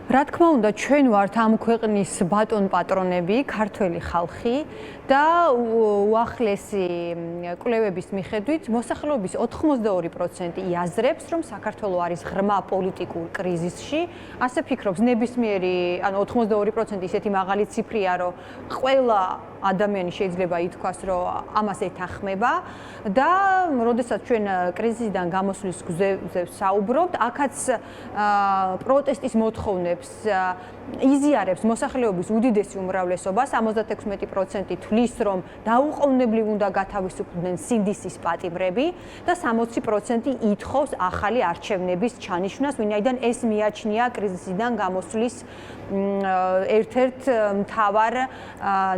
რა თქმა უნდა, ჩვენ ვართ ამ ქვეყნის ბატონ პატრონები, ქართველი ხალხი და უახლესი კვლევების მიხედვით მოსახლეობის 82% იაზრებს, რომ საქართველო არის ღრმა პოლიტიკურ კრიზისში. ასე ფიქრობს ნებისმიერი, ანუ 82% ისეთი მაღალი ციფრია, რომ ყველა ადამიანი შეიძლება ითქვას, რომ ამას ეთანხმება და როდესაც ჩვენ კრიზისიდან გამოსვლის გზებზე საუბრობთ, აქაც პროტესტის მოთხოვნებს იზიარებს მოსახლეობის უდიდესი უმრავლესობა, 76% თვლის, რომ დაუყოვნებლივ უნდა გათავისუფლდნენ სინდისის პატიმრები და 60% ითხოვს ახალი არჩევნების ჩანიშვნას, ვინაიდან ეს მიაჩნია კრიზისიდან გამოსვლის ერთ-ერთ მთავარ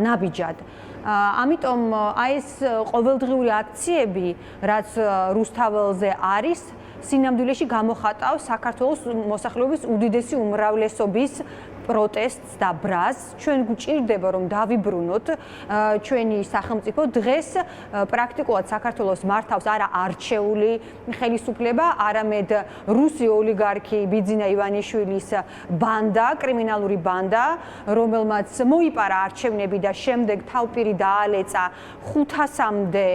ნაბიჯად. ამიტომ აი ეს ყოველდღიური აქციები, რაც რუსთაველზე არის, სინამდვილეში გამოხატავს საქართველოს მოსახლეობის უდიდესი უმრავლესობის პროტესტს და ბრაზს. ჩვენ გვჭირდება, რომ დავიბრუნოთ ჩვენი სახელმწიფო. დღეს პრაქტიკულად საქართველოს მართავს არა არჩეული ხელისუფლება, არამედ რუსი ოლიგარქი ბიძინა ივანიშვილის ბანდა, კრიმინალური ბანდა, რომელმაც მოიპარა არჩევნები და შემდეგ თავპირი დაალეწა 500-მდე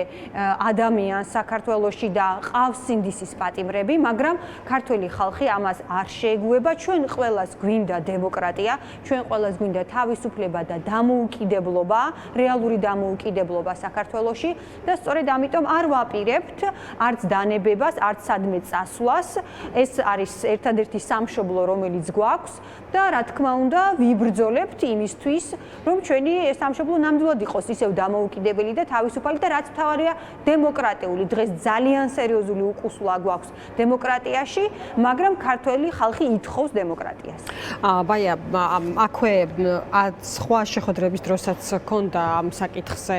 ადამიანს საქართველოში და ყავს სინდისის პატიმრები, მაგრამ ქართველი ხალხი ამას არ შეეგუება. ჩვენ ყველას გვინდა დემოკრატია, ჩვენ ყველას გვინდა თავისუფლება და დამოუკიდებლობა, რეალური დამოუკიდებლობა საქართველოში და სწორედ ამიტომ არ ვაპირებთ არც დანებებას, არც სადმე წასვლას. ეს არის ერთადერთი სამშობლო, რომელიც გვაქვს და რა თქმა უნდა, ვიბრძოლებთ იმისთვის, რომ ჩვენი სამშობლო ნამდვილად იყოს ისევ დამოუკიდებელი და თავისუფალი და რაც მთავარია, დემოკრატიული. დღეს ძალიან სერიოზული უკუსლა გვაქვს დემოკრატიაში, მაგრამ ქართველი ხალხი ითხოვს დემოკრატიას. ბაია, აქვე სხვა შეხვედრების დროსაც ჰქონდა ამ საკითხზე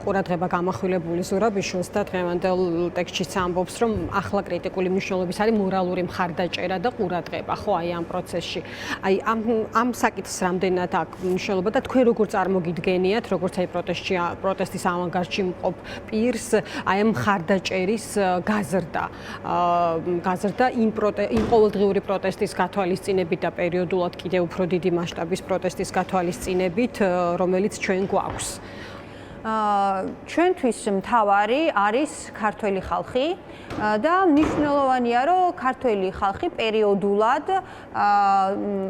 ყურადღება გამახვილებული ზურაბიშვილს და დღევანდელ ტექსტშიც ამბობს, რომ ახლა კრიტიკული მნიშვნელობის არის მორალური მხარდაჭერა და ყურადღება, ხო, აი ამ პროცესში. აი ამ საკითხს რამდენად აქვს მნიშვნელობა და თქვენ როგორ წარმოგიდგენიათ, როგორც აი პროტესტის ავანგარდში მყოფ პირს, აი ამ მხარდაჭერის გაზრდა იმ ყოველდღიური პროტესტის გათვალისწინებით და პერიოდულად კიდევ უფრო დიდი მასშტაბის პროტესტის გათვალისწინებით, რომელიც ჩვენ გვაქვს. ჩვენთვის მთავარი არის ქართველი ხალხი და მნიშვნელოვანია, რომ ქართველი ხალხი პერიოდულად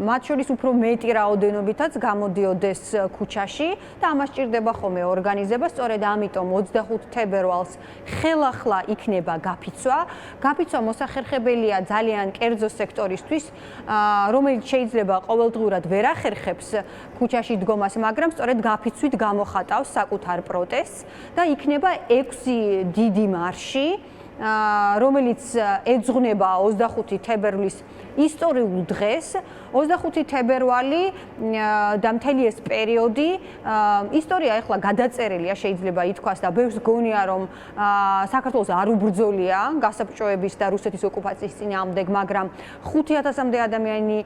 მათ შორის უფრო მეტი რაოდენობითაც გამოდიოდეს ქუჩაში და ამას ჭირდება ხოლმე ორგანიზება. სწორედ ამიტომ 25 თებერვალს ხელახლა იქნება გაფიცვა. გაფიცვა მოსახერხებელია ძალიან კერძო სექტორისთვის, რომელიც შეიძლება ყოველდღურად ვერ ახერხებს ქუჩაში დგომას, მაგრამ სწორედ გაფიცვით გამოხატავს საკუთარ პროტესტს და იქნება 6 დიდი მარში, რომელიც ეძღვნება 25 თებერვლის ისტორიულ დღეს. 25 თებერვალი და მთელი ეს პერიოდი ისტორია ახლა გადაწერილია, შეიძლება ითქვას და ბევრს გონია, რომ საქართველოს არ უბრძოლია გასაბჭოების და რუსეთის ოკუპაციის წინააღმდეგ, მაგრამ 5000-მდე ადამიანი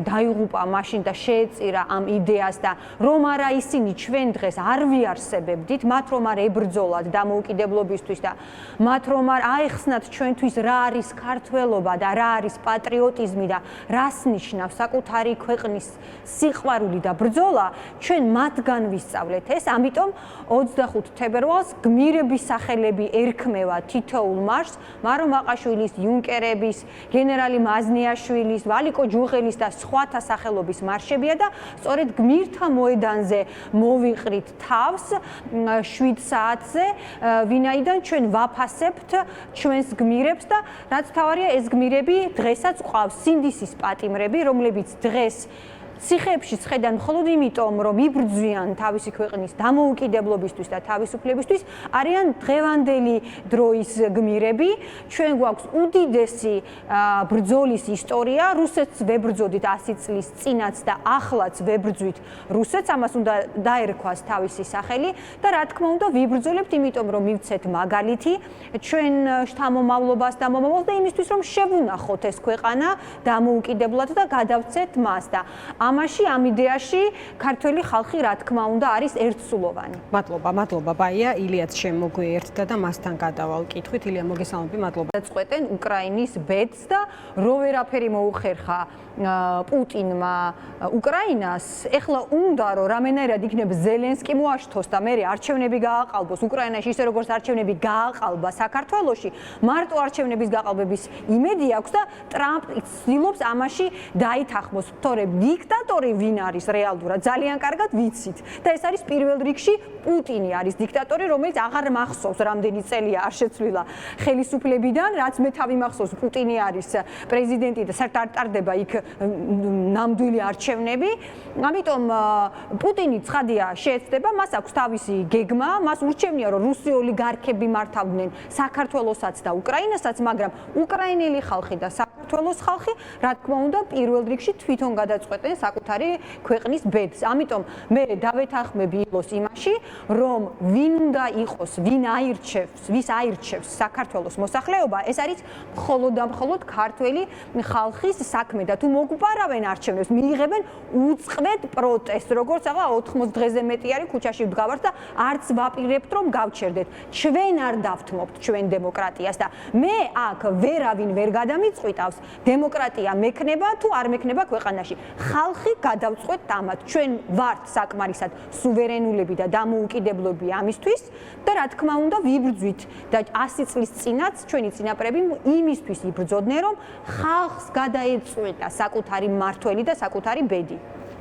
დაიღუპა მაშინ და შეეწირა ამ იდეას და რომ არა ისინი ჩვენ დღეს არ ვიარსებებდით, მათ რომ არ ებრძოლათ დამოუკიდებლობისთვის და მათ რომ არ აეხსნათ ჩვენთვის რა არის ქართველობა და რა არის პატრიოტიზმი და რას ნიშნავს საკუთარი ქვეყნის სიყვარული და ბრძოლა, ჩვენ მათგან ვისწავლეთ ეს. ამიტომ 25 თებერვალს გმირების სახელები ერქმევა თითოეულ მარშს, მარო მაყაშვილის, იუნკერების, გენერალი მაზნიაშვილის, ვალიკო ჯუღელის და სხვათა სახელობის მარშებია და სწორედ გმირთა მოედანზე მოვიყრით თავს 7 საათზე, ვინაიდან ჩვენ ვაფასებთ ჩვენს გმირებს და რაც თავარია, ეს გმირები დღესაც ყავს სინდისის პატიმრები, რომლებიც დღეს ციხეებში ხედან მხოლოდ იმიტომ, რომ იბრძვიან თავისი ქვეყნის დამოუკიდებლობისთვის და თავისუფლებისთვის, არიან დღევანდელი დროის გმირები. ჩვენ გვაქვს უდიდესი ბრძოლის ისტორია, რუსეთს ვებრძოდით 100 წლის წინაც და ახლაც ვებრძვით რუსეთს, ამას უნდა დაერქვას თავისი სახელი და რა თქმა უნდა ვიბრძოლებთ იმიტომ, რომ მივცეთ მაგალითი ჩვენ შთამომავლობას და მომავალს და იმისთვის, რომ შევუნახოთ ეს ქვეყანა დამოუკიდებლად და გადავცეთ მას და ამაში ამ იდეაში ქართველი ხალხი რა თქმა უნდა არის ერთსულოვანი. მადლობა ბაია, ილიაც შემოგვიერთდა და მასთან გადავალ კითხვით. ილია, მოგესალმები, მადლობა. წყვეტენ უკრაინის ბედს და რო ვერაფერი მოუხერხა პუტინმა უკრაინას, ეხლა უნდა რომ რამენერად იქნებ ზელენსკი მოაშთოს და მე არჩევნები გააყალბოს უკრაინაში ისე როგორც არჩევნები გააყალბა საქართველოში, მარტო არჩევნების გაყალბების იმედი აქვს და ტრამპი ცდილობს ამაში დაითანხმოს, თორე დიქტატორი ვინ არის რეალურად ძალიან კარგად ვიცით და ეს არის პირველ რიგში პუტინი არის დიქტატორი, რომელიც აღარ მახსოვს რამდენი წელია არ შეცვლილა ხელისუფლებიდან, რაც მე თავი მახსოვს პუტინი არის პრეზიდენტი და საერთოდ არ ტარდება იქ ნამდვილი არჩევნები. ამიტომ პუტინი ცხადია შეეცდება, მას აქვს თავისი გეგმა, მას ურჩევნია რომ რუსი ოლიგარქები მართავდნენ საქართველოსაც და უკრაინასაც, მაგრამ უკრაინელი ხალხი და საქართველოს ხალხი, რა თქმა უნდა, პირველ რიგში თვითონ გადაწყვეტენ საკუთარი ქვეყნის ბედს. ამიტომ მე დავეთანხმები ილოს იმაში, რომ ვინ უნდა იყოს, ვის აირჩევს საქართველოს მოსახლეობა, ეს არის მხოლოდ და მხოლოდ ქართველი ხალხის საქმე და თუ მოგუპარავენ არჩევნებს, მიიღებენ უწყლოდ პროტესტს, როგორც ახლა 80 დღეზე მეტი არის ქუჩაში ვდგავართ და არც ვაპირებთ რომ გავჩერდეთ. ჩვენ არ დავთმობთ ჩვენ დემოკრატიას და მე აქ ვერავინ ვერ გადამიწყვიტავს, დემოკრატია მექნება თუ არ მექნება ქვეყანაში. ხალხი გადავწყვეტთ ამათ. ჩვენ ვართ საკმარისად სუვერენულები და დამოუკიდებლები ამისთვის და რა თქმა უნდა ვიბრძვით და 100 წლის წინაც ჩვენი წინაპრები იმისთვის იბრძოდნენ რომ ხალხს გადაეწყვეტა საკუთარი მართველი და საკუთარი ბედი.